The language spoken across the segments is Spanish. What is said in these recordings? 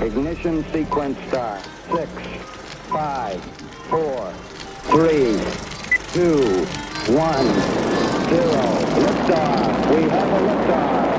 Ignition sequence start. 6, 5, 4, 3, 2, 1, 0. Liftoff. We have a liftoff.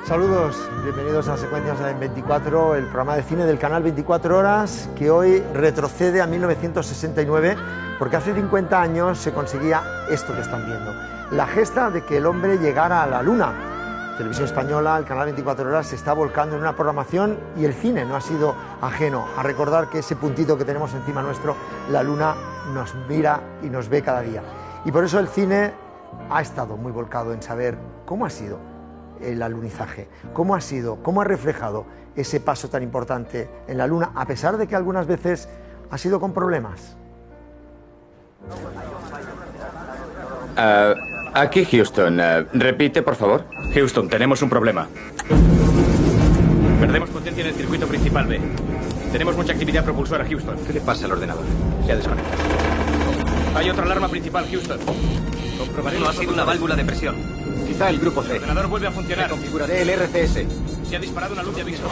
Saludos, bienvenidos a Secuencias en 24, el programa de cine del canal 24 Horas, que hoy retrocede a 1969, porque hace 50 años se conseguía esto que están viendo, la gesta de que el hombre llegara a la Luna. Televisión Española, el canal 24 Horas, se está volcando en una programación y el cine no ha sido ajeno a recordar que ese puntito que tenemos encima nuestro, la Luna, nos mira y nos ve cada día. Y por eso el cine ha estado muy volcado en saber cómo ha sido el alunizaje, cómo ha sido, cómo ha reflejado ese paso tan importante en la Luna, a pesar de que algunas veces ha sido con problemas. Aquí Houston. Repite, por favor. Houston, tenemos un problema. Perdemos potencia en el circuito principal B. Tenemos mucha actividad propulsora, Houston. ¿Qué le pasa al ordenador? Se ha desconectado. Hay otra alarma principal, Houston. Comprobaré. No ha sido una válvula de presión. Quizá el grupo C. El ordenador vuelve a funcionar. Configuraré el RCS. Se ha disparado una luz de aviso.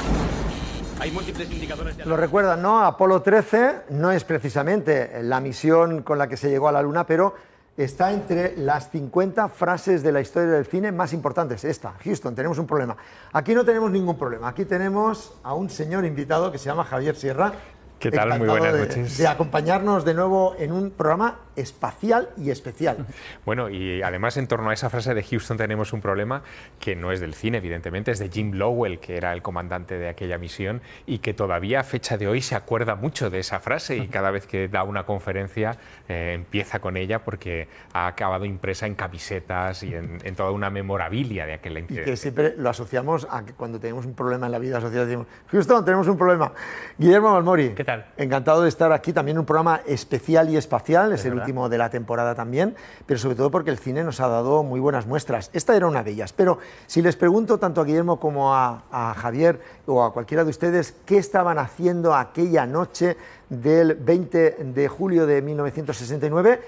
Hay múltiples indicadores de... Lo recuerdan, ¿no? Apolo 13 no es precisamente la misión con la que se llegó a la Luna, pero está entre las 50 frases de la historia del cine más importantes. Esta, Houston, tenemos un problema. Aquí no tenemos ningún problema. Aquí tenemos a un señor invitado que se llama Javier Sierra. ¿Qué tal? Muy buenas noches. De acompañarnos de nuevo en un programa espacial y especial. Bueno, y además en torno a esa frase de Houston tenemos un problema que no es del cine, evidentemente, es de Jim Lowell, que era el comandante de aquella misión y que todavía a fecha de hoy se acuerda mucho de esa frase y cada vez que da una conferencia empieza con ella porque ha acabado impresa en camisetas y en toda una memorabilia de aquel incidente. Y que siempre lo asociamos a que cuando tenemos un problema en la vida social decimos, Houston, tenemos un problema. Guillermo Balmori. ¿Qué tal? Encantado de estar aquí, también un programa especial y espacial, es el último de la temporada también, pero sobre todo porque el cine nos ha dado muy buenas muestras. Esta era una de ellas, pero si les pregunto tanto a Guillermo como a Javier o a cualquiera de ustedes, ¿qué estaban haciendo aquella noche del 20 de julio de 1969?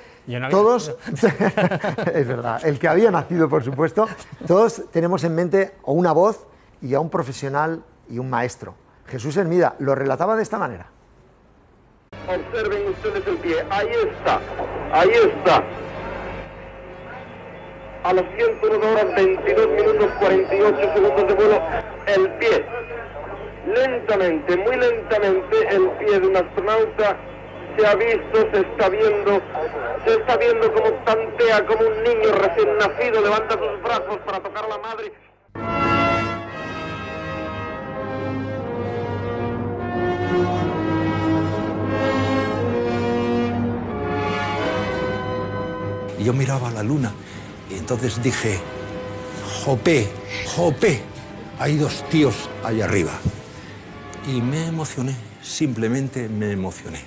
Todos, es verdad, el que había nacido, por supuesto, todos tenemos en mente a una voz y a un profesional y un maestro. Jesús Hermida lo relataba de esta manera. Observen ustedes el pie, ahí está, ahí está. A las 101 horas 22 minutos 48 segundos de vuelo, el pie. Lentamente, muy lentamente, el pie de un astronauta se ha visto, se está viendo como tantea, como un niño recién nacido, levanta sus brazos para tocar a la madre. Y yo miraba a la luna y entonces dije, ¡Jope! ¡Jope! Hay dos tíos allá arriba. Y me emocioné, simplemente me emocioné.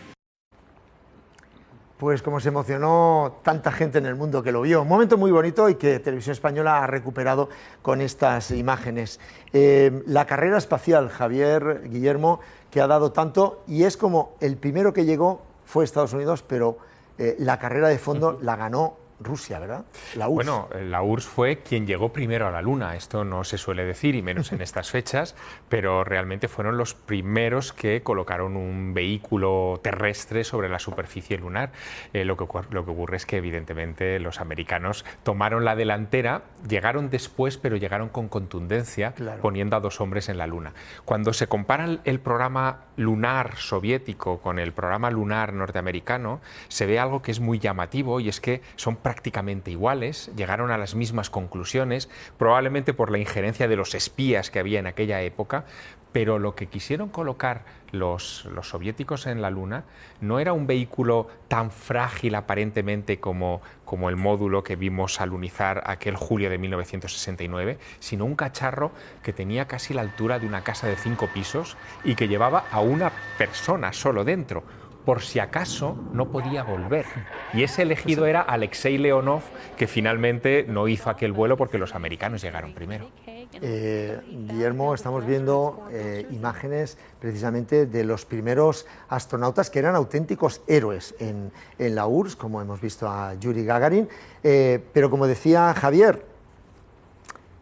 Pues como se emocionó tanta gente en el mundo que lo vio. Un momento muy bonito y que Televisión Española ha recuperado con estas imágenes. La carrera espacial, Javier, Guillermo, que ha dado tanto, y es como el primero que llegó fue Estados Unidos, pero la carrera de fondo la ganó Rusia, ¿verdad? La URSS. Bueno, la URSS fue quien llegó primero a la Luna. Esto no se suele decir, y menos en estas fechas, pero realmente fueron los primeros que colocaron un vehículo terrestre sobre la superficie lunar. Lo que ocurre es que, evidentemente, los americanos tomaron la delantera, llegaron después, pero llegaron con contundencia, claro, poniendo a dos hombres en la Luna. Cuando se compara el programa lunar soviético con el programa lunar norteamericano, se ve algo que es muy llamativo, y es que son prácticamente iguales, llegaron a las mismas conclusiones, probablemente por la injerencia de los espías que había en aquella época, Pero lo que quisieron colocar los soviéticos en la Luna no era un vehículo tan frágil aparentemente como el módulo que vimos alunizar aquel julio de 1969, sino un cacharro que tenía casi la altura de una casa de 5 pisos y que llevaba a una persona solo dentro, por si acaso no podía volver. Y ese elegido era Alexei Leonov, que finalmente no hizo aquel vuelo porque los americanos llegaron primero. Guillermo, estamos viendo imágenes precisamente de los primeros astronautas que eran auténticos héroes en la URSS, como hemos visto a Yuri Gagarin, pero como decía Javier,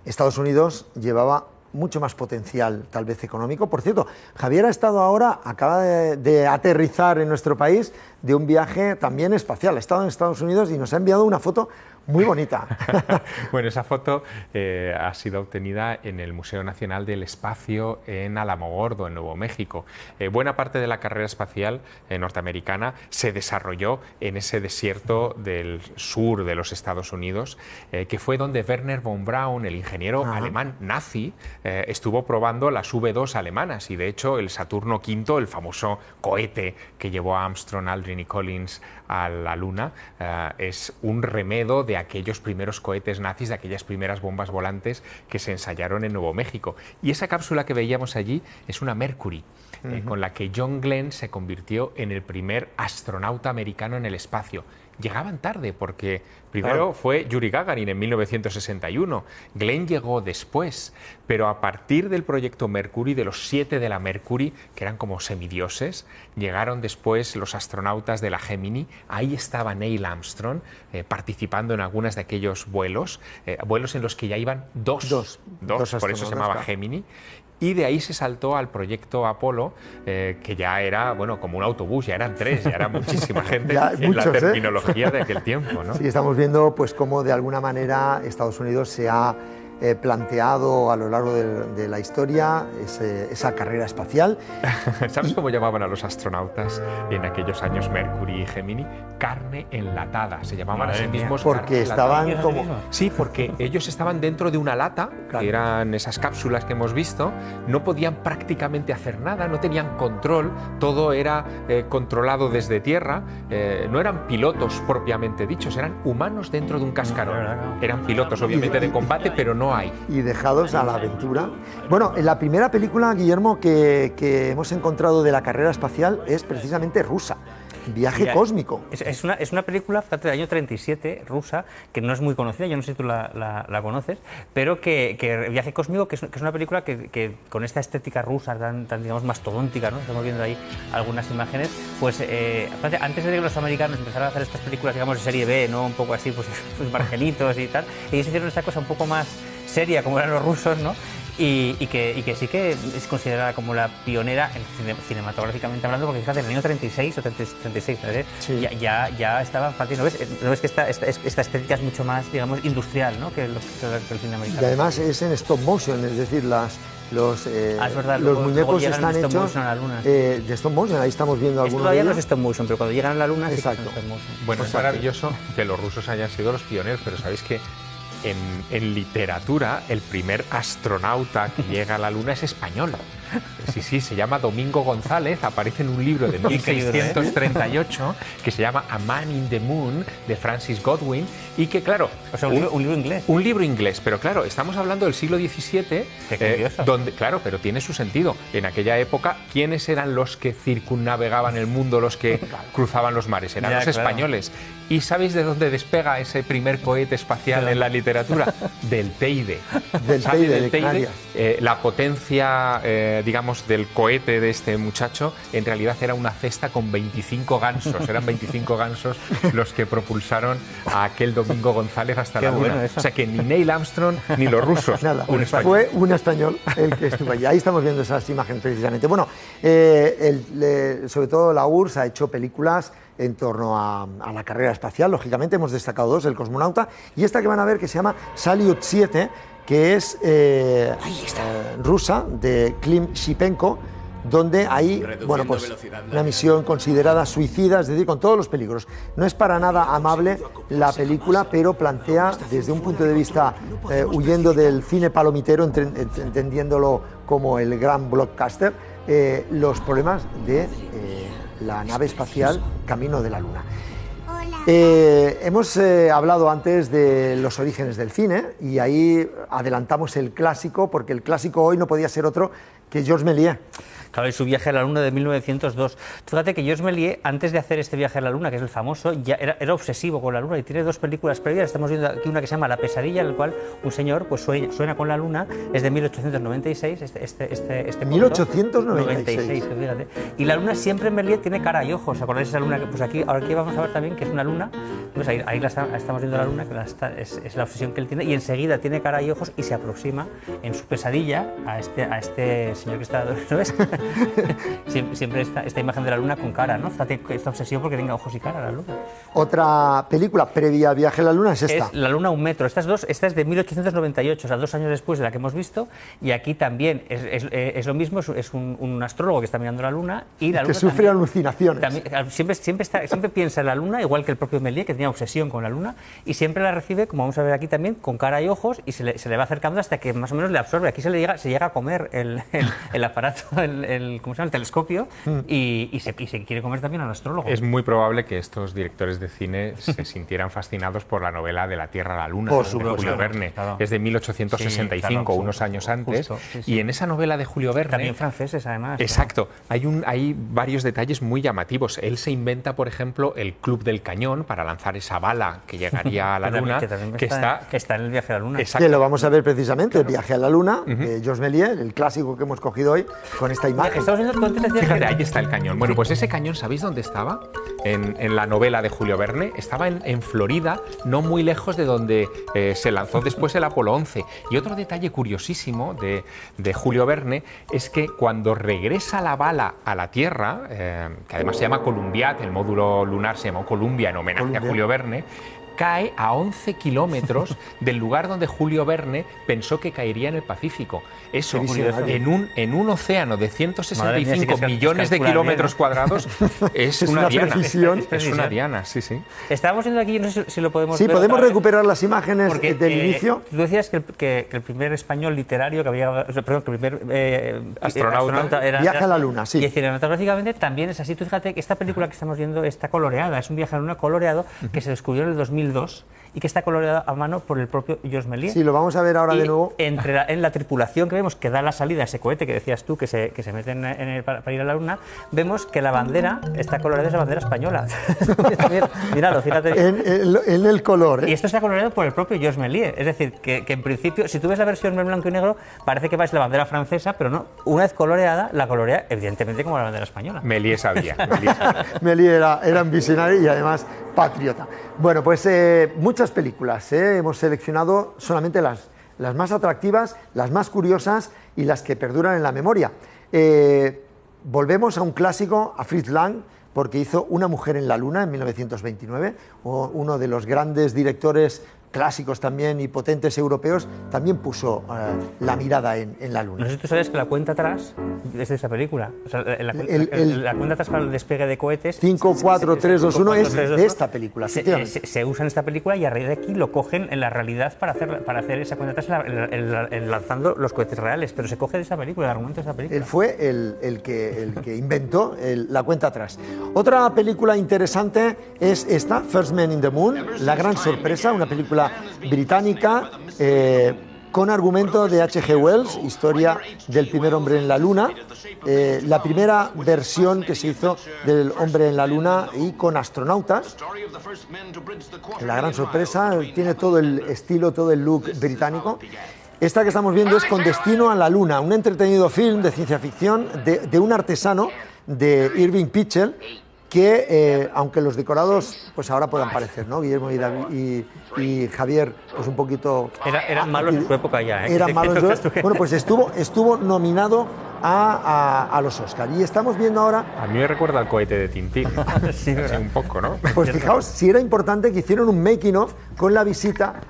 Estados Unidos llevaba mucho más potencial, tal vez económico. Por cierto, Javier ha estado ahora, acaba de aterrizar en nuestro país de un viaje también espacial. Ha estado en Estados Unidos y nos ha enviado una foto muy bonita. Bueno, esa foto ha sido obtenida en el Museo Nacional del Espacio en Alamogordo, en Nuevo México. Buena parte de la carrera espacial norteamericana se desarrolló en ese desierto del sur de los Estados Unidos, que fue donde Wernher von Braun, el ingeniero alemán nazi, estuvo probando las V2 alemanas, y de hecho el Saturno V, el famoso cohete que llevó a Armstrong, Aldrin y Collins a la Luna, es un remedo de aquellos primeros cohetes nazis, de aquellas primeras bombas volantes que se ensayaron en Nuevo México. Y esa cápsula que veíamos allí es una Mercury, con la que John Glenn se convirtió en el primer astronauta americano en el espacio. Llegaban tarde porque primero fue Yuri Gagarin en 1961, Glenn llegó después, pero a partir del proyecto Mercury, de los 7 de la Mercury, que eran como semidioses, llegaron después los astronautas de la Gemini. Ahí estaba Neil Armstrong participando en algunos de aquellos vuelos, vuelos en los que ya iban dos, por eso se llamaba Gemini. Y de ahí se saltó al proyecto Apolo, que ya era, bueno, como un autobús, ya eran 3, ya era muchísima gente en la terminología de aquel tiempo, ¿no? Sí, estamos viendo pues cómo de alguna manera Estados Unidos se ha planteado a lo largo de la historia esa carrera espacial. ¿Sabes cómo llamaban a los astronautas en aquellos años Mercury y Gemini? Carne enlatada. Se llamaban a sí mismos porque estaban como... Sí, porque ellos estaban dentro de una lata, claro, que eran esas cápsulas que hemos visto, no podían prácticamente hacer nada, no tenían control, todo era controlado desde tierra, no eran pilotos propiamente dichos, eran humanos dentro de un cascarón. Eran pilotos obviamente de combate, pero no hay. Y dejados a la aventura. Bueno, la primera película, Guillermo, que hemos encontrado de la carrera espacial es precisamente rusa. Viaje cósmico. Es una película del año 37, rusa, que no es muy conocida, yo no sé si tú la conoces, pero que Viaje cósmico, que es una película que con esta estética rusa tan digamos, mastodóntica, ¿no? Estamos viendo ahí algunas imágenes, pues antes de que los americanos empezaran a hacer estas películas, digamos, de serie B, ¿no? Un poco así, pues margelitos y tal, ellos hicieron esta cosa un poco más seria, como eran los rusos, ¿no? Y que sí que es considerada como la pionera cinematográficamente hablando, porque fíjate, en el año 36 o 36, ¿sabes? Sí. Ya estaba partiendo. ¿No ves que esta estética es mucho más, digamos, industrial, ¿no? que el cine americano? Y además es en stop motion, es decir, los muñecos están hechos de stop motion. Ahí estamos viendo algunos. Todavía no es stop motion, pero cuando llegan a la Luna, exacto, sí que es stop motion. Bueno, es maravilloso que los rusos hayan sido los pioneros, pero sabéis que en literatura el primer astronauta que llega a la Luna es español. Sí, se llama Domingo González, aparece en un libro de 1638 que se llama A Man in the Moon, de Francis Godwin, y que claro... O sea, un libro inglés. Un libro inglés, pero claro, estamos hablando del siglo XVII, donde, claro, pero tiene su sentido. En aquella época, ¿quiénes eran los que circunnavegaban el mundo, los que cruzaban los mares? Eran los españoles. ¿Y sabéis de dónde despega ese primer cohete espacial en la literatura? Del Teide. Del Teide. La potencia, digamos, del cohete de este muchacho, en realidad era una cesta con 25 gansos. Eran 25 gansos los que propulsaron a aquel Domingo González hasta la Luna. O sea que ni Neil Armstrong ni los rusos. Nada, fue un español el que estuvo allí. Ahí estamos viendo esas imágenes precisamente. Bueno, sobre todo la URSS ha hecho películas en torno a la carrera espacial. Lógicamente hemos destacado 2, El cosmonauta, y esta que van a ver que se llama Salyut 7, que es rusa, de Klim Shipenko, donde hay Reduciendo pues, velocidad, una misión considerada suicida, es decir, con todos los peligros. No es para nada amable la película, pero plantea desde un punto de vista huyendo del cine palomitero, entendiéndolo como el gran blockbuster, los problemas de la nave espacial camino de la Luna. Hemos hablado antes de los orígenes del cine y ahí adelantamos el clásico, porque el clásico hoy no podía ser otro que Georges Méliès. Claro, y su viaje a la Luna de 1902. Fíjate que Georges Méliès, antes de hacer este viaje a la Luna, que es el famoso, ya era obsesivo con la Luna y tiene dos películas previas. Estamos viendo aquí una que se llama La pesadilla, en la cual un señor pues sueña con la Luna. Es de 1896. Este 1896. Fíjate. Y la Luna siempre en Méliès tiene cara y ojos. ¿Acordáis esa luna? Pues aquí vamos a ver también que es una luna. Pues ahí estamos viendo la Luna, que es la obsesión que él tiene. Y enseguida tiene cara y ojos y se aproxima en su pesadilla a este señor que está... ¿No ves? Siempre esta imagen de la Luna con cara, ¿no? Esta obsesión porque tenga ojos y cara la Luna. Otra película previa al viaje a la Luna es esta. Es La Luna a un metro. Esta es de 1898, o sea, 2 años después de la que hemos visto. Y aquí también es lo mismo, es un astrólogo que está mirando la Luna y la Luna que sufre alucinaciones. Siempre piensa en la Luna, igual que el propio Méliès, que tenía obsesión con la Luna, y siempre la recibe, como vamos a ver aquí también, con cara y ojos, y se le va acercando hasta que más o menos le absorbe. Aquí se llega a comer el aparato, ¿cómo se llama? El telescopio, y se quiere comer también al astrólogo. Es muy probable que estos directores de cine se sintieran fascinados por la novela de La Tierra a la Luna, de Julio Verne. Claro. Es de 1865, sí, claro, unos años antes. Justo, sí. Y en esa novela de Julio Verne... También franceses, además. Exacto. Hay varios detalles muy llamativos. Él se inventa, por ejemplo, el Club del Cañón para lanzar esa bala que llegaría a la Luna, que está en el viaje a la Luna. Que lo vamos a ver precisamente, el viaje a la Luna, de Georges Méliès, el clásico que hemos cogido hoy, con esta imagen. Fíjate, ahí está el cañón. Bueno, pues ese cañón, ¿sabéis dónde estaba? En la novela de Julio Verne. Estaba en Florida, no muy lejos de donde se lanzó después el Apolo 11. Y otro detalle curiosísimo de Julio Verne es que cuando regresa la bala a la Tierra, que además se llama Columbiad, el módulo lunar se llamó Columbia en homenaje a Julio Verne, cae a 11 kilómetros del lugar donde Julio Verne pensó que caería en el Pacífico. Eso, en un océano de 165 millones de kilómetros cuadrados, es una diana. Es una diana, sí, sí. Estábamos viendo aquí, no sé si lo podemos ver. Sí, podemos recuperar las imágenes del inicio. Tú decías que el primer español literario que había... Perdón, que el primer astronauta era... Viaje a la Luna, sí. Y cinematográficamente también es así. Tú fíjate que esta película que estamos viendo está coloreada, es un viaje a la Luna coloreado que se descubrió en el 2002 y que está coloreado a mano por el propio Georges Méliès. Sí, lo vamos a ver ahora de nuevo. En la tripulación que vemos que da la salida a ese cohete que decías tú, que se mete para ir a la Luna, vemos que la bandera está coloreada, es la bandera española. Míralo, fíjate. En el color. Y esto está coloreado por el propio Georges Méliès. Es decir, que en principio, si tú ves la versión en blanco y negro, parece que va a ser la bandera francesa, pero no. Una vez coloreada, la colorea evidentemente como la bandera española. Méliès sabía. Méliès era un visionario y además patriota. Bueno, pues muchas películas. Hemos seleccionado solamente las más atractivas, las más curiosas y las que perduran en la memoria. Volvemos a un clásico, a Fritz Lang, porque hizo Una mujer en la Luna en 1929, uno de los grandes directores clásicos también y potentes europeos, también puso la mirada en la Luna. No sé si tú sabes que la cuenta atrás es de esa película. O sea, la cuenta atrás para el despegue de cohetes... 5, 4, 3, 2, 1 es de esta película. Se usa en esta película y a raíz de aquí lo cogen en la realidad para hacer esa cuenta atrás lanzando los cohetes reales, pero se coge de esa película, el argumento de esa película. Él fue el que inventó la cuenta atrás. Otra película interesante es esta, First Man in the Moon, La gran sorpresa, una película británica con argumento de H.G. Wells, historia del primer hombre en la Luna, la primera versión que se hizo del hombre en la Luna y con astronautas. La gran sorpresa, tiene todo el estilo, todo el look británico. Esta que estamos viendo es Con destino a la Luna, un entretenido film de ciencia ficción de un artesano, de Irving Pichel, que aunque los decorados pues ahora puedan parecer, ¿no? Guillermo y Javier pues un poquito... Eran malos en su época ya, ¿eh? Eran malos. Bueno, pues estuvo nominado a los Oscars. Y estamos viendo ahora... A mí me recuerda al cohete de Tintín. Sí, un poco, ¿no? Pues fijaos, si era importante que hicieron un making of con la visita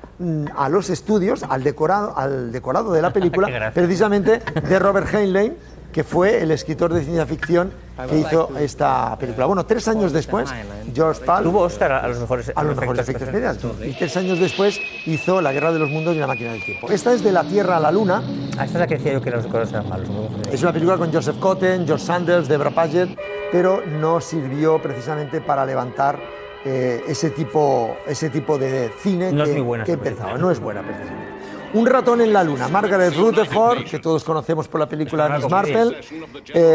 a los estudios, al decorado de la película, precisamente de Robert Heinlein, que fue el escritor de ciencia ficción que hizo esta película. Bueno, 3 años después, George Pal tuvo Oscar a los mejores efectos especiales. Y 3 años después hizo La Guerra de los Mundos y La Máquina del Tiempo. Esta es de la Tierra a la Luna. Esta es la que decía yo que los colores eran malos. Es una película con Joseph Cotten, George Sanders, Deborah Paget, pero no sirvió precisamente para levantar ese tipo de cine que empezaba. No es buena precisamente. Un ratón en la luna, Margaret Rutherford, que todos conocemos por la película Miss Marple,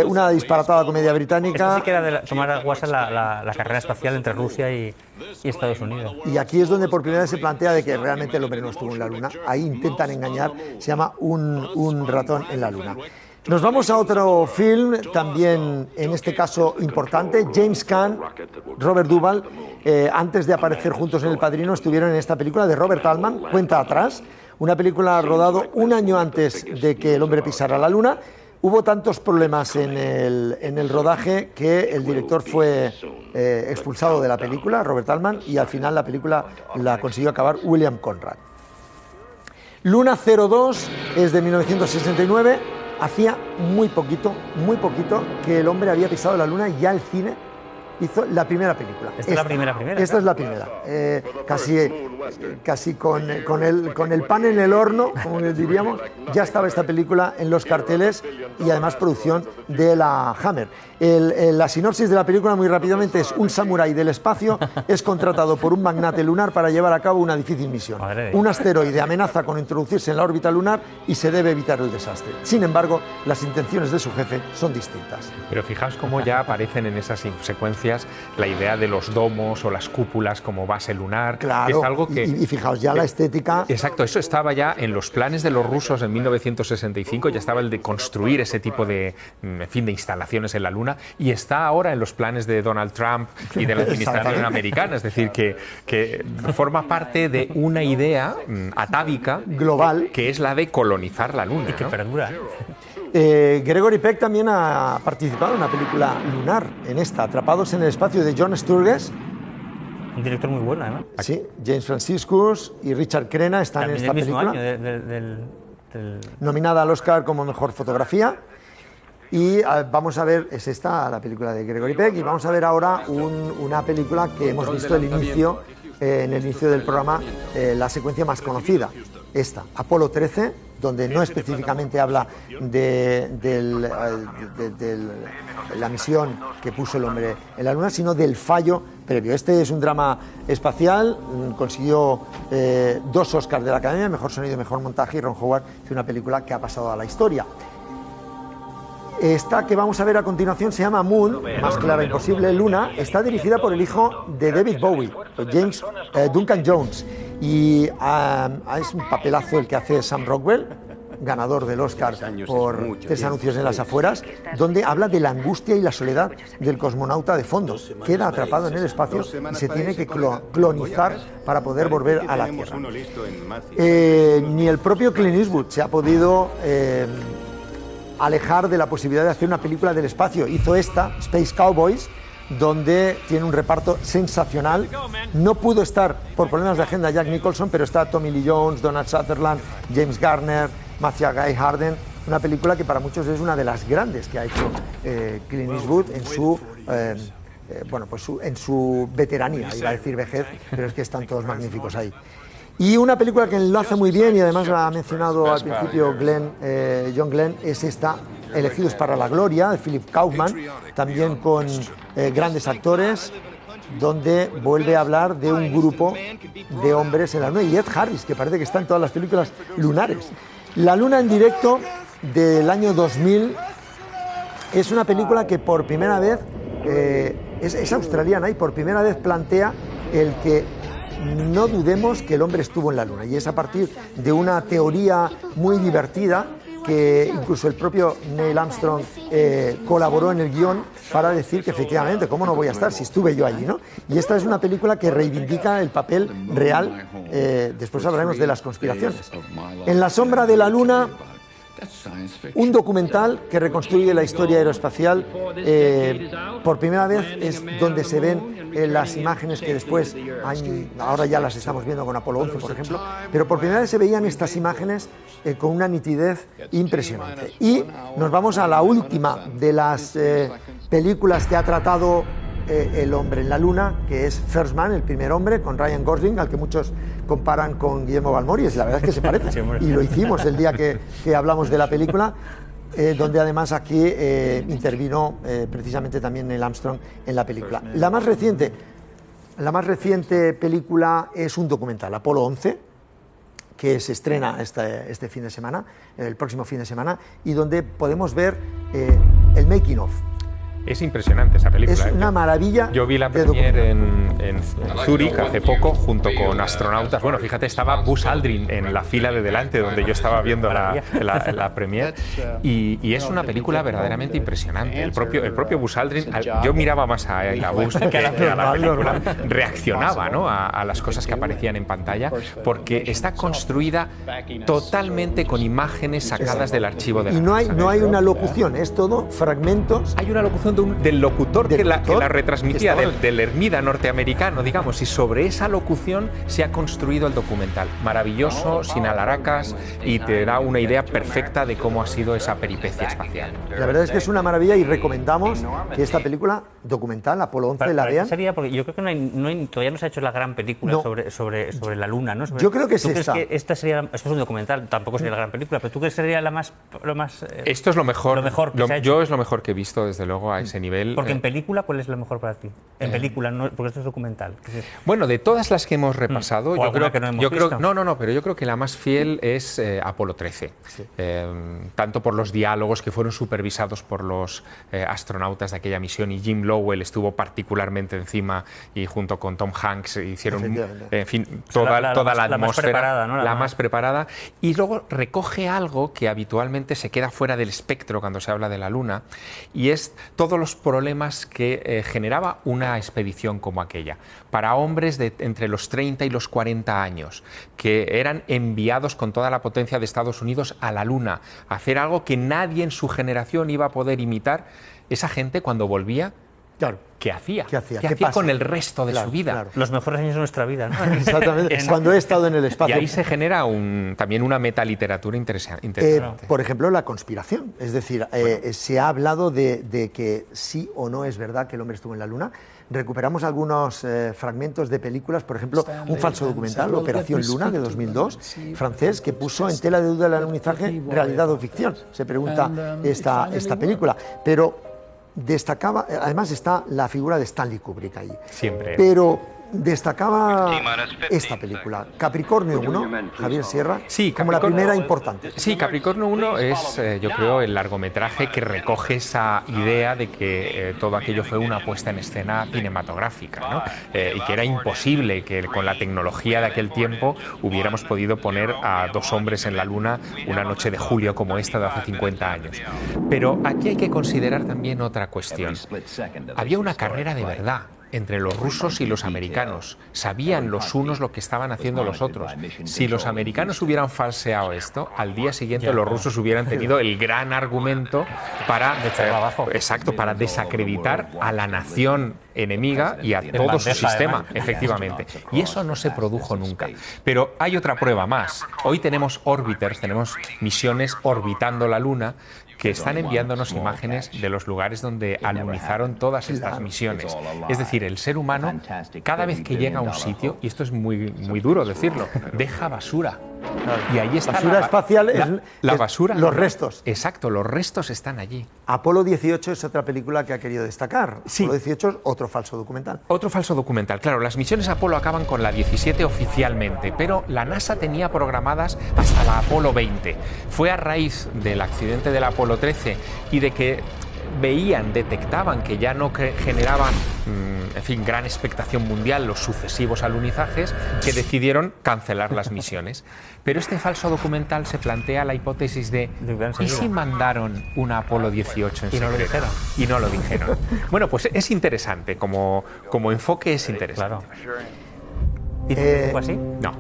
una disparatada comedia británica. Esta sí que era de tomar a guasa la carrera espacial entre Rusia y Estados Unidos. Y aquí es donde por primera vez se plantea de que realmente el hombre no estuvo en la luna. Ahí intentan engañar, se llama un ratón en la luna. Nos vamos a otro film, también en este caso importante, James Caan, Robert Duvall, antes de aparecer juntos en El Padrino, estuvieron en esta película de Robert Altman, Cuenta atrás, una película rodado un año antes de que el hombre pisara la luna. Hubo tantos problemas en el rodaje que el director fue expulsado de la película, Robert Altman, y al final la película la consiguió acabar William Conrad. Luna 02 es de 1969. Hacía muy poquito que el hombre había pisado la luna y ya el cine hizo la primera película. ¿Esta es la primera? Esta es la primera. Casi con el pan en el horno, como diríamos, ya estaba esta película en los carteles y además producción de la Hammer. La sinopsis de la película, muy rápidamente, es un samurái del espacio es contratado por un magnate lunar para llevar a cabo una difícil misión. Un asteroide amenaza con introducirse en la órbita lunar y se debe evitar el desastre. Sin embargo, las intenciones de su jefe son distintas. Pero fijaos cómo ya aparecen en esas secuencias la idea de los domos o las cúpulas como base lunar. Claro, es algo que, y fijaos, ya la estética... Exacto, eso estaba ya en los planes de los rusos en 1965, ya estaba el de construir ese tipo de, en fin, de instalaciones en la Luna, y está ahora en los planes de Donald Trump y de la administración americana, es decir, que forma parte de una idea atávica global, que es la de colonizar la Luna. Y que perdura. Gregory Peck también ha participado en una película lunar, en esta, Atrapados en el espacio, de John Sturges. Un director muy bueno, además. Sí, James Franciscus y Richard Crenna están también en esta el mismo película. Año nominada al Oscar como mejor fotografía. Y vamos a ver, es esta la película de Gregory Peck, y vamos a ver ahora una película que hemos visto en el inicio del programa, la secuencia más conocida, esta, Apolo 13, donde no específicamente habla de la misión que puso el hombre en la Luna, sino del fallo previo. Este es un drama espacial, consiguió 2 Oscars de la Academia, mejor sonido y mejor montaje, y Ron Howard hizo una película que ha pasado a la historia. Esta que vamos a ver a continuación se llama Moon, más clara imposible, Luna. Está dirigida por el hijo de David Bowie, James Duncan Jones. Y es un papelazo el que hace Sam Rockwell, ganador del Oscar por 3 anuncios en las afueras, donde habla de la angustia y la soledad del cosmonauta de fondo. Queda atrapado en el espacio y se tiene que clonizar para poder volver a la Tierra. Ni el propio Clint Eastwood se ha podido... alejar de la posibilidad de hacer una película del espacio. Hizo esta, Space Cowboys, donde tiene un reparto sensacional. No pudo estar por problemas de agenda Jack Nicholson, pero está Tommy Lee Jones, Donald Sutherland, James Garner, Matthew Guy Harden. Una película que para muchos es una de las grandes que ha hecho Clint Eastwood en su veteranía, iba a decir vejez, pero es que están todos magníficos ahí. Y una película que lo hace muy bien, y además la ha mencionado al principio John Glenn, es esta, Elegidos para la Gloria, de Philip Kaufman, también con grandes actores, donde vuelve a hablar de un grupo de hombres en la Luna, y Ed Harris, que parece que está en todas las películas lunares. La Luna en directo, del año 2000, es una película que por primera vez, es australiana, y por primera vez plantea el que no dudemos que el hombre estuvo en la Luna, y es a partir de una teoría muy divertida que incluso el propio Neil Armstrong colaboró en el guión para decir que efectivamente, ¿cómo no voy a estar si estuve yo allí, ¿no? Y esta es una película que reivindica el papel real, después hablaremos de las conspiraciones. En la sombra de la Luna un documental que reconstruye la historia aeroespacial. Por primera vez es donde se ven las imágenes que después, ahora ya las estamos viendo con Apolo 11, por ejemplo, pero por primera vez se veían estas imágenes con una nitidez impresionante. Y nos vamos a la última de las películas que ha tratado el hombre en la luna, que es First Man, el primer hombre, con Ryan Gosling, al que muchos comparan con Guillermo Balmori, y la verdad es que se parece, y lo hicimos el día que hablamos de la película, donde además aquí intervino precisamente también Neil Armstrong en la película. La más reciente película es un documental, Apolo 11, que se estrena este fin de semana, el próximo fin de semana, y donde podemos ver el making of. Es impresionante esa película. Es una maravilla. Yo vi la premiere en Zúrich hace poco, junto con astronautas. Bueno, fíjate, estaba Buzz Aldrin en la fila de delante, donde yo estaba viendo la premiere. Y es una película verdaderamente impresionante. El propio Buzz Aldrin, yo miraba más a Buzz que a la película. Reaccionaba, ¿no?, a las cosas que aparecían en pantalla, porque está construida totalmente con imágenes sacadas del archivo de la NASA. Y no hay una locución, es todo fragmentos. Hay una locución del locutor que la retransmitía, del ermida norteamericano, digamos, y sobre esa locución se ha construido el documental. Maravilloso, sin alaracas, y te da una idea perfecta de cómo ha sido esa peripecia espacial. La verdad es que es una maravilla y recomendamos que esta película documental, Apolo 11, la vean. Sería porque yo creo que todavía no se ha hecho la gran película sobre la Luna, ¿no? Yo creo que sí está. Que esto es un documental, tampoco sería la gran película, pero ¿tú crees que sería lo más esto es lo mejor que se ha hecho? Yo es lo mejor que he visto, desde luego, a ese nivel. Porque en película, ¿cuál es lo mejor para ti? En película, no, porque esto es documental. Bueno, de todas las que hemos repasado, yo creo que no hemos visto. Pero yo creo que la más fiel es Apolo 13. Sí. Tanto por los diálogos que fueron supervisados por los astronautas de aquella misión, y Jim Lowell estuvo particularmente encima, y junto con Tom Hanks hicieron, en fin, toda la atmósfera, más preparada, ¿no? la más preparada. Y luego recoge algo que habitualmente se queda fuera del espectro cuando se habla de la Luna, y es todos los problemas que generaba una expedición como aquella, para hombres de entre los 30 y los 40 años, que eran enviados con toda la potencia de Estados Unidos a la Luna, a hacer algo que nadie en su generación iba a poder imitar. Esa gente, cuando volvía, claro, ¿qué hacía? ¿Qué hacía con el resto de su vida? Claro. Los mejores años de nuestra vida, ¿no? Exactamente, cuando he estado en el espacio. Y ahí se genera también una metaliteratura interesante. Por ejemplo, la conspiración. Es decir, se ha hablado de que sí o no es verdad que el hombre estuvo en la Luna. Recuperamos algunos fragmentos de películas, por ejemplo, un falso documental, Operación Luna, de 2002, francés, que puso en tela de duda el alunizaje, realidad o ficción. Se pregunta esta película. Pero destacaba, además está la figura de Stanley Kubrick ahí. Siempre. Pero destacaba esta película, Capricornio 1, Javier Sierra, sí, como la primera importante. Sí, Capricornio 1 es, yo creo, el largometraje que recoge esa idea de que todo aquello fue una puesta en escena cinematográfica, ¿no? Y que era imposible que con la tecnología de aquel tiempo hubiéramos podido poner a dos hombres en la Luna una noche de julio como esta de hace 50 años. Pero aquí hay que considerar también otra cuestión. Había una carrera de verdad entre los rusos y los americanos. Sabían los unos lo que estaban haciendo los otros. Si los americanos hubieran falseado esto, al día siguiente los rusos hubieran tenido el gran argumento para desacreditar a la nación enemiga y a todo su sistema, efectivamente. Y eso no se produjo nunca. Pero hay otra prueba más. Hoy tenemos orbiters, tenemos misiones orbitando la Luna, que están enviándonos imágenes de los lugares donde alunizaron todas estas misiones. Es decir, el ser humano, cada vez que llega a un sitio, y esto es muy duro decirlo, deja basura. Y ahí está basura espacial, la basura. Los restos. Exacto, los restos están allí. Apolo 18 es otra película que ha querido destacar. Sí. Apolo 18 es otro falso documental. Otro falso documental. Claro, las misiones Apolo acaban con la 17 oficialmente, pero la NASA tenía programadas hasta la Apolo 20. Fue a raíz del accidente del Apolo 13 y de que detectaban que ya no generaban, gran expectación mundial los sucesivos alunizajes, que decidieron cancelar las misiones. Pero este falso documental se plantea la hipótesis de ¿y si mandaron una Apolo 18 en secreto? Y no lo dijeron. Bueno, pues es interesante, como enfoque es interesante. Claro. ¿Fue así? No.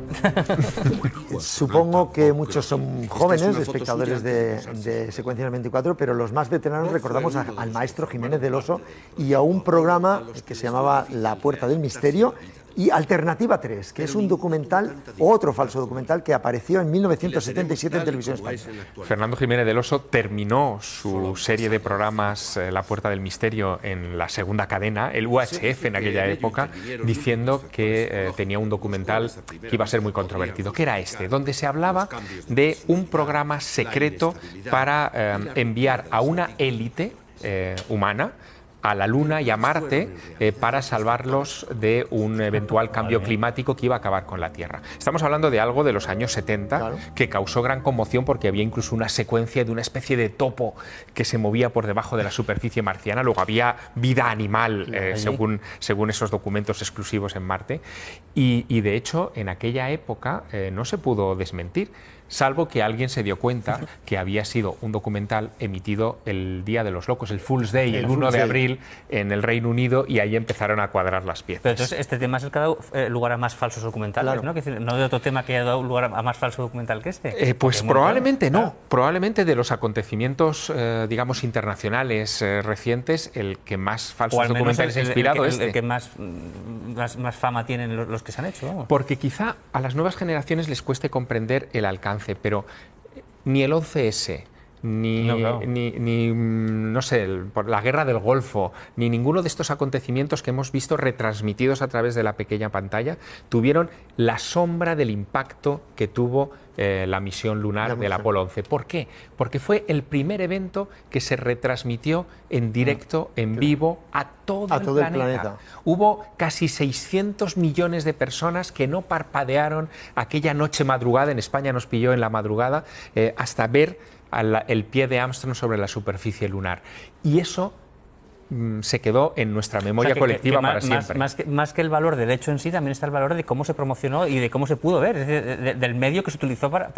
Supongo que muchos son jóvenes, espectadores de Secuencias 24, pero los más veteranos recordamos al maestro Jiménez del Oso y a un programa que se llamaba La Puerta del Misterio y Alternativa 3, que es un documental, otro falso documental, que apareció en 1977 en Televisión Española. Fernando Jiménez del Oso terminó su serie de programas La Puerta del Misterio en la segunda cadena, el UHF en aquella época, diciendo que tenía un documental que iba a ser muy controvertido, que era este, donde se hablaba de un programa secreto para enviar a una élite humana a la Luna y a Marte para salvarlos de un eventual cambio climático que iba a acabar con la Tierra. Estamos hablando de algo de los años 70 claro, que causó gran conmoción porque había incluso una secuencia de una especie de topo que se movía por debajo de la superficie marciana. Luego había vida animal, según esos documentos exclusivos en Marte. Y de hecho, en aquella época no se pudo desmentir, salvo que alguien se dio cuenta que había sido un documental emitido el Día de los Locos, el Fool's Day, el 1 de abril en el Reino Unido, y ahí empezaron a cuadrar las piezas. Pero entonces este tema es el que ha dado lugar a más falsos documentales, claro, ¿no? Que decir, no de otro tema que haya dado lugar a más falso documental que este. Pues probablemente no, claro, probablemente de los acontecimientos, digamos, internacionales recientes, el que más falsos documentales ha inspirado el que más fama tienen los que se han hecho, vamos. Porque quizá a las nuevas generaciones les cueste comprender el alcance, pero ni el 11S, no sé, por la guerra del Golfo, ni ninguno de estos acontecimientos que hemos visto retransmitidos a través de la pequeña pantalla tuvieron la sombra del impacto que tuvo la misión lunar del Apolo 11. ¿Por qué? Porque fue el primer evento que se retransmitió en directo, en vivo, a todo el planeta. Hubo casi 600 millones de personas que no parpadearon aquella noche madrugada, en España nos pilló en la madrugada, hasta ver el pie de Armstrong sobre la superficie lunar. Y eso se quedó en nuestra memoria colectiva para siempre. Más que el valor del hecho en sí, también está el valor de cómo se promocionó y de cómo se pudo ver, es decir, del medio que se utilizó para...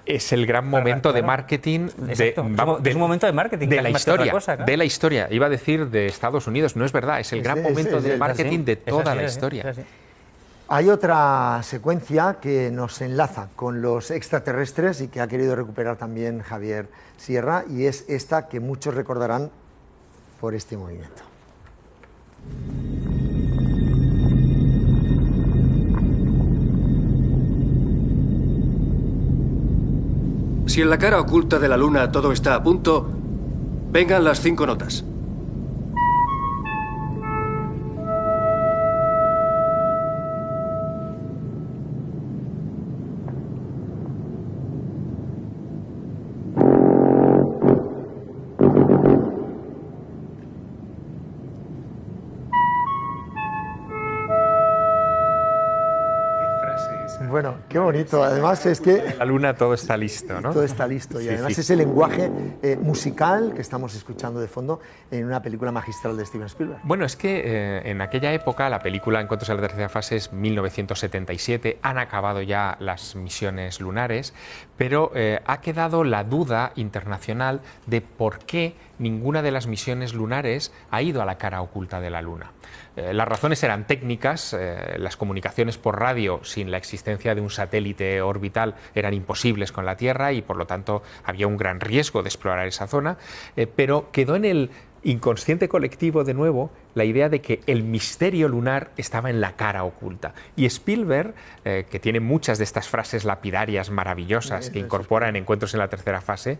Es el gran momento de marketing es un momento de marketing de la historia, cosa, ¿no? De la historia. Iba a decir de Estados Unidos, no es verdad, es el gran momento de marketing de toda la historia. Hay otra secuencia que nos enlaza con los extraterrestres y que ha querido recuperar también Javier Sierra, y es esta que muchos recordarán por este movimiento. Si en la cara oculta de la Luna todo está a punto, vengan las 5 notas. Bueno, qué bonito. Además es que... En la Luna todo está listo, ¿no? Todo está listo. Y además ese lenguaje musical que estamos escuchando de fondo en una película magistral de Steven Spielberg. Bueno, es que en aquella época, la película Encuentros en la tercera fase es 1977, han acabado ya las misiones lunares, pero ha quedado la duda internacional de por qué ninguna de las misiones lunares ha ido a la cara oculta de la Luna. Las razones eran técnicas, las comunicaciones por radio sin la existencia de un satélite orbital eran imposibles con la Tierra y por lo tanto había un gran riesgo de explorar esa zona, pero quedó en el inconsciente colectivo de nuevo la idea de que el misterio lunar estaba en la cara oculta. Y Spielberg, que tiene muchas de estas frases lapidarias maravillosas que incorpora en Encuentros en la tercera fase,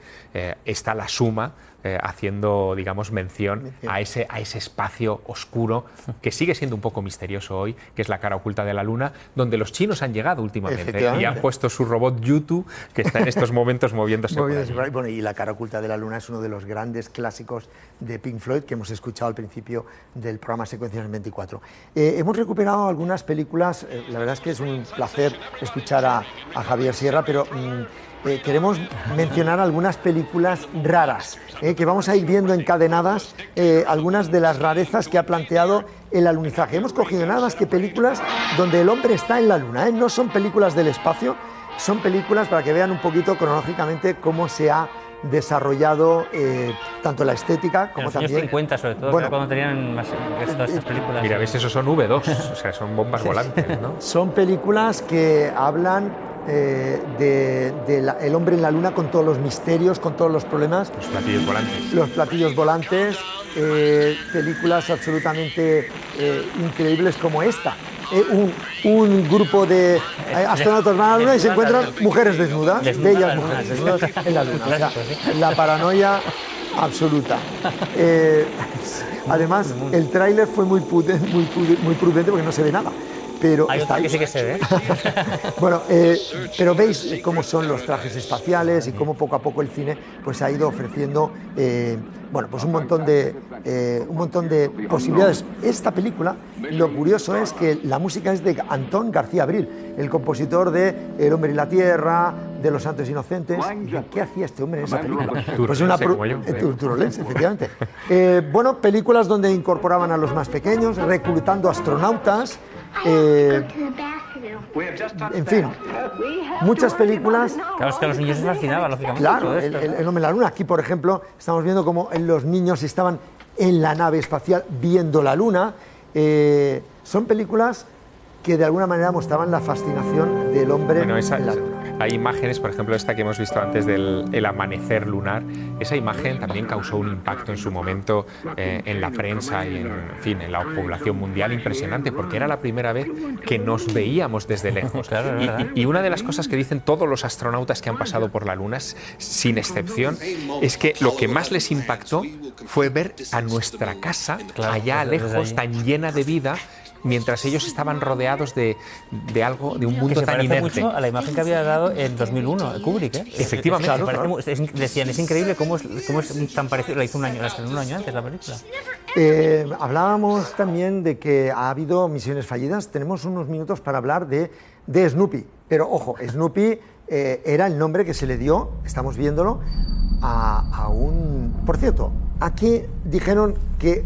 está la suma haciendo, digamos, mención a ese espacio oscuro que sigue siendo un poco misterioso hoy, que es la cara oculta de la Luna, donde los chinos han llegado últimamente y han puesto su robot Yutu, que está en estos momentos moviéndose por ahí. Bueno, y la cara oculta de la Luna es uno de los grandes clásicos de Pink Floyd que hemos escuchado al principio del programa Secuencias 24. Hemos recuperado algunas películas, la verdad es que es un placer escuchar a Javier Sierra, pero queremos mencionar algunas películas raras, que vamos a ir viendo encadenadas, algunas de las rarezas que ha planteado el alunizaje. Hemos cogido nada más que películas donde el hombre está en la Luna, no son películas del espacio, son películas para que vean un poquito cronológicamente cómo se ha desarrollado tanto la estética como en los también... años 50, sobre todo, Bueno, cuando tenían más todas estas películas. Mira, ves, esos son V2, o sea, son bombas volantes, ¿no? Son películas que hablan el hombre en la luna con todos los misterios, con todos los problemas. Los platillos volantes. Los platillos volantes, películas absolutamente increíbles como esta. Un grupo de astronautas van a la luna y se encuentran mujeres desnudas, bellas mujeres desnudas en la luna. O sea, la paranoia absoluta. Además, el tráiler fue muy prudente porque no se ve nada. Pero hay otra que sí que se ve. Bueno, pero veis cómo son los trajes espaciales y cómo poco a poco el cine pues ha ido ofreciendo bueno, pues un montón de posibilidades. Esta película, lo curioso es que la música es de Antón García Abril, el compositor de El hombre y la tierra, de Los santos inocentes. ¿Qué hacía este hombre en esa película? Pues una turolense, efectivamente. Bueno, películas donde incorporaban a los más pequeños, reclutando astronautas. En fin, muchas películas. Claro, es que a los niños les fascinaba, lógicamente. Claro, el hombre en la luna. Aquí, por ejemplo, estamos viendo cómo los niños estaban en la nave espacial viendo la luna. Son películas que de alguna manera mostraban la fascinación del hombre en la luna. Hay imágenes, por ejemplo, esta que hemos visto antes del amanecer lunar. Esa imagen también causó un impacto en su momento en la prensa y en la población mundial impresionante, porque era la primera vez que nos veíamos desde lejos. Claro, y una de las cosas que dicen todos los astronautas que han pasado por la Luna, sin excepción, es que lo que más les impactó fue ver a nuestra casa allá lejos, tan llena de vida, mientras ellos estaban rodeados de algo, de un mundo tan inerte. Mucho a la imagen que había dado en 2001 Kubrick, ¿eh? Efectivamente. Decían, es increíble cómo es tan parecido. La hizo un año antes la película. Hablábamos también de que ha habido misiones fallidas. Tenemos unos minutos para hablar de Snoopy. Pero ojo, Snoopy era el nombre que se le dio, estamos viéndolo, a un... Por cierto, aquí dijeron que...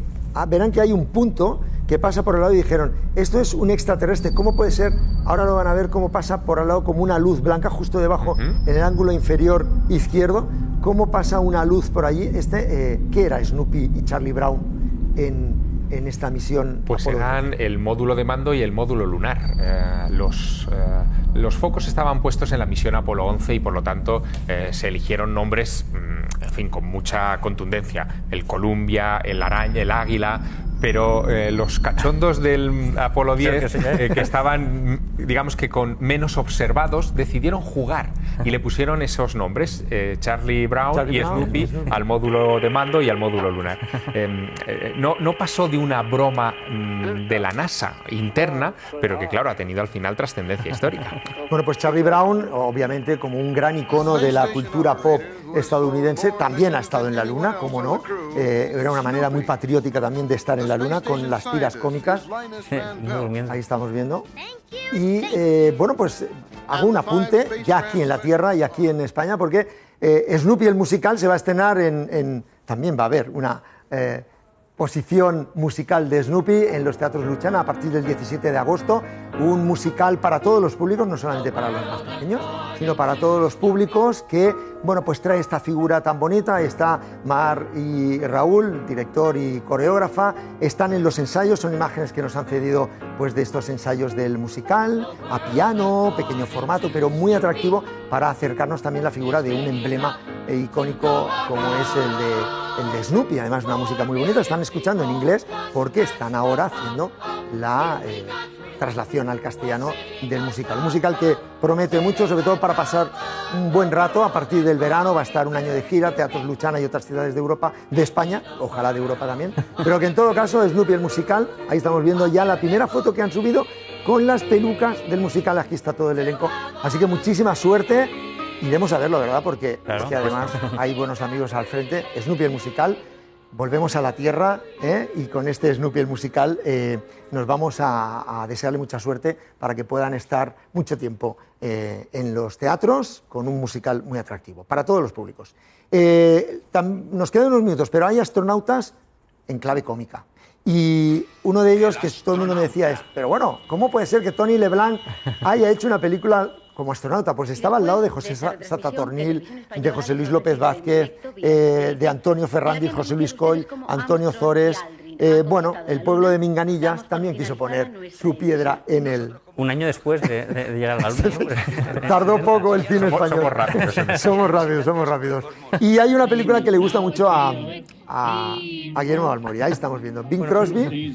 verán que hay un punto que pasa por el lado y dijeron, esto es un extraterrestre, ¿cómo puede ser? Ahora lo van a ver cómo pasa por al lado como una luz blanca justo debajo, en el ángulo inferior izquierdo, cómo pasa una luz por allí. ¿Qué era Snoopy y Charlie Brown en esta misión? Pues Apolo? eran el módulo de mando y el módulo lunar. Los focos estaban puestos en la misión Apolo 11 y por lo tanto se eligieron nombres, en fin, con mucha contundencia. El Columbia, el Araña, el Águila. Pero los cachondos del Apolo 10, que estaban, digamos que con menos observados, decidieron jugar y le pusieron esos nombres, Charlie Brown y Snoopy, al módulo de mando y al módulo lunar. No pasó de una broma de la NASA interna, pero que claro, ha tenido al final trascendencia histórica. Bueno, pues Charlie Brown, obviamente como un gran icono de la cultura pop estadounidense, también ha estado en la Luna, cómo no. Era una manera muy patriótica también de estar en la Luna, con las tiras cómicas. Ahí estamos viendo. Y bueno, pues hago un apunte ya aquí en la Tierra y aquí en España, porque Snoopy el musical se va a estrenar también va a haber una posición musical de Snoopy en los teatros Luchana a partir del 17 de agosto, un musical para todos los públicos, no solamente para los más pequeños, sino para todos los públicos, que, bueno, pues trae esta figura tan bonita. Está Mar y Raúl, director y coreógrafa, están en los ensayos, son imágenes que nos han cedido pues de estos ensayos del musical, a piano, pequeño formato, pero muy atractivo para acercarnos también la figura de un emblema icónico como es el de Snoopy. Además, una música muy bonita. Están escuchando en inglés porque están ahora haciendo la traslación al castellano del musical. Un musical que promete mucho, sobre todo para pasar un buen rato. A partir del verano va a estar un año de gira, teatros Luchana y otras ciudades de Europa, de España, ojalá de Europa también. Pero que en todo caso, Snoopy el musical, ahí estamos viendo ya la primera foto que han subido con las pelucas del musical. Aquí está todo el elenco. Así que muchísima suerte. Iremos a verlo, ¿verdad? Porque claro, es que además hay buenos amigos al frente. Snoopy el musical, volvemos a la Tierra, y con este Snoopy el musical nos vamos a desearle mucha suerte para que puedan estar mucho tiempo en los teatros con un musical muy atractivo para todos los públicos. Nos quedan unos minutos, pero hay astronautas en clave cómica. Y uno de ellos que todo el mundo me decía es, pero bueno, ¿cómo puede ser que Tony LeBlanc haya hecho una película como astronauta? Pues estaba al lado de José Satatornil, de José Luis López Vázquez, de Antonio Ferrandis, José Luis Coll, Antonio Zores. Bueno, el pueblo de Minganillas también quiso poner su piedra en el... Un año después de llegar a la luna. Tardó poco el cine español. Somos rápidos. Somos rápidos. Y hay una película que le gusta mucho a Guillermo del Morí. Ahí estamos viendo Bing Crosby.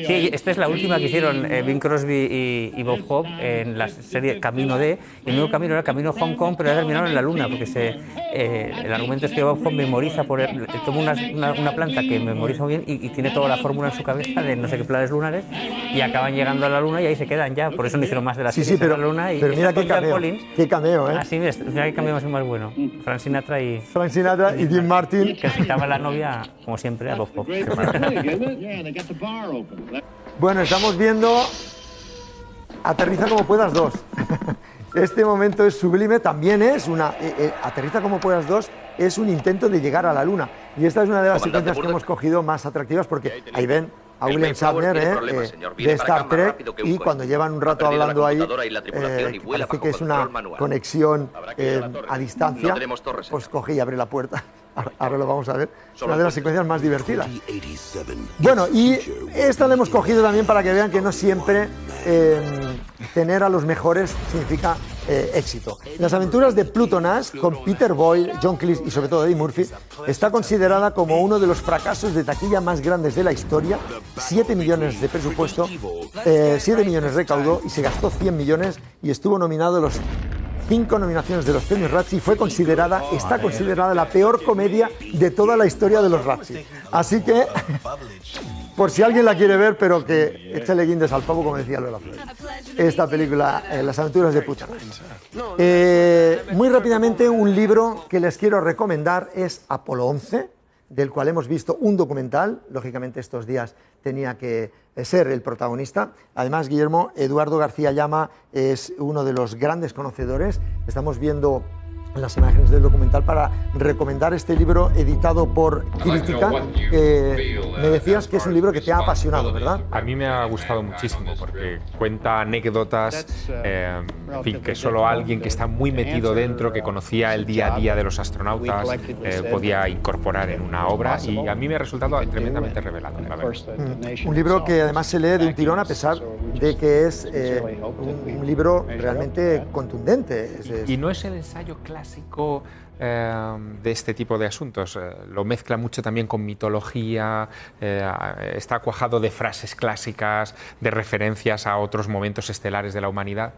Sí, esta es la última que hicieron Bing Crosby y Bob Hope en la serie Camino de. El nuevo camino era Camino Hong Kong, pero ya terminaron en la Luna, porque el argumento es que Bob Hope memoriza, toma una planta que memoriza muy bien y tiene toda la fórmula en su cabeza de no sé qué planes lunares y acaban llegando a la Luna y ahí se quedan ya. Por eso no hicieron más de la serie pero, de la Luna. Pero mira qué cameo, qué cameo, ¿eh? Así ves, mira qué cameo más bueno. Frank Sinatra y Dean Martin. Que citaba a la novia, como siempre, a Bob Hope. Bueno, estamos viendo Aterriza como puedas 2. Este momento es sublime, también es una... Aterriza como puedas 2 es un intento de llegar a la Luna. Y esta es una de las secuencias que hemos cogido más atractivas porque ahí ven a William Shatner de Star Trek y cuando llevan un rato hablando ahí parece que es una conexión a distancia, pues coge y abre la puerta. Ahora lo vamos a ver, es una de las secuencias más divertidas. Bueno, y esta la hemos cogido también para que vean que no siempre tener a los mejores significa éxito. Las aventuras de Pluto Nash con Peter Boyle, John Cleese y sobre todo Eddie Murphy está considerada como uno de los fracasos de taquilla más grandes de la historia. 7 millones de presupuesto, 7 millones recaudó y se gastó 100 millones y estuvo nominado a los 5 nominaciones de los premios Razzie y está considerada la peor comedia de toda la historia de los Razzie. Así que, por si alguien la quiere ver, pero que échale guindes al pavo, como decía Lola Flores. Esta película, Las aventuras de Pluto Nash. Muy rápidamente, un libro que les quiero recomendar es Apolo 11, del cual hemos visto un documental. Lógicamente, estos días tenía que ser el protagonista. Además, Guillermo, Eduardo García Llama es uno de los grandes conocedores. Estamos viendo las imágenes del documental para recomendar este libro editado por Crítica. Me decías que es un libro que te ha apasionado, ¿verdad? A mí me ha gustado muchísimo porque cuenta anécdotas, en fin, que solo alguien que está muy metido dentro, que conocía el día a día de los astronautas, podía incorporar en una obra, y a mí me ha resultado tremendamente revelador, la verdad. Un libro que además se lee de un tirón a pesar de que es un libro realmente contundente. Y no es el ensayo clásico de este tipo de asuntos. Lo mezcla mucho también con mitología, está cuajado de frases clásicas, de referencias a otros momentos estelares de la humanidad.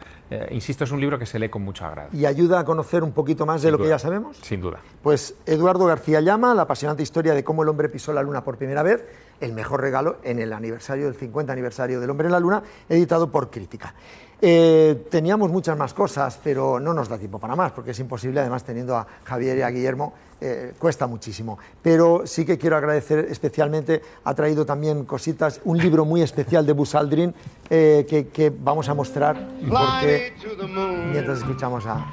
Insisto, es un libro que se lee con mucho agrado. ¿Y ayuda a conocer un poquito más de lo que ya sabemos? Sin duda. Pues Eduardo García Llama, la apasionante historia de cómo el hombre pisó la Luna por primera vez, el mejor regalo en el aniversario del 50 aniversario del hombre en la Luna, editado por Crítica. Teníamos muchas más cosas, pero no nos da tiempo para más, porque es imposible, además teniendo a Javier y a Guillermo, cuesta muchísimo. Pero sí que quiero agradecer especialmente, ha traído también cositas, un libro muy especial de Buzz Aldrin, que vamos a mostrar, porque mientras escuchamos al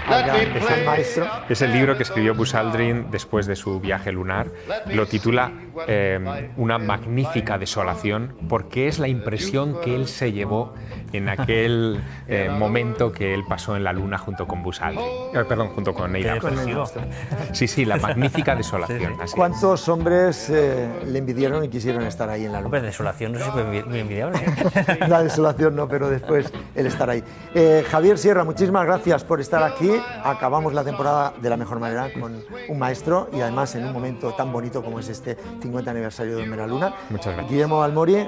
gran maestro. Es el libro que escribió Buzz Aldrin después de su viaje lunar. Lo titula Una magnífica desolación, porque es la impresión que él se llevó en aquel momento que él pasó en la Luna junto con Buzz Aldrin. Junto con Neil Armstrong. Sí, la magnífica desolación. Así ¿Cuántos hombres le envidiaron y quisieron estar ahí en la Luna? Hombre, desolación no sé si fue muy envidiable. La desolación no, pero después el estar ahí. Javier Sierra, muchísimas gracias por estar aquí. Acabamos la temporada de la mejor manera con un maestro y además en un momento tan bonito como es este 50 aniversario de Hombre en la Luna. Muchas gracias. Guillermo Balmori,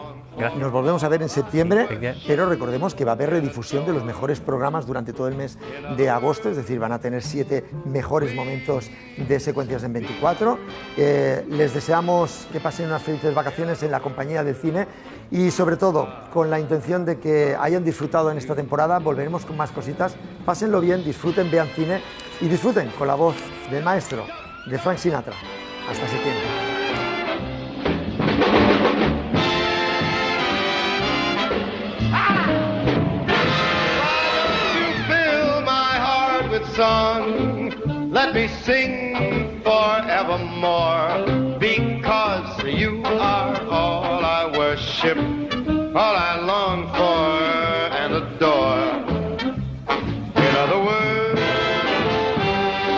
nos volvemos a ver en septiembre, pero recordemos que va a haber redifusión de los mejores programas durante todo el mes de agosto, es decir, van a tener 7 mejores momentos de secuencias en 24. Les deseamos que pasen unas felices vacaciones en la compañía del cine y sobre todo con la intención de que hayan disfrutado en esta temporada. Volveremos con más cositas, pásenlo bien, disfruten, vean cine y disfruten con la voz del maestro, de Frank Sinatra. Hasta septiembre. Song, let me sing forevermore, because you are all all I long for and adore. In other words,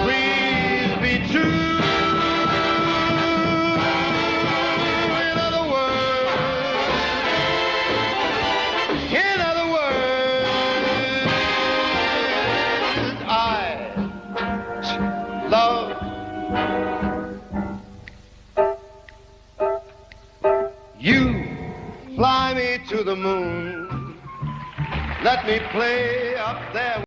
please be true. In other words, I love you. Fly me to the moon. Let me play up there.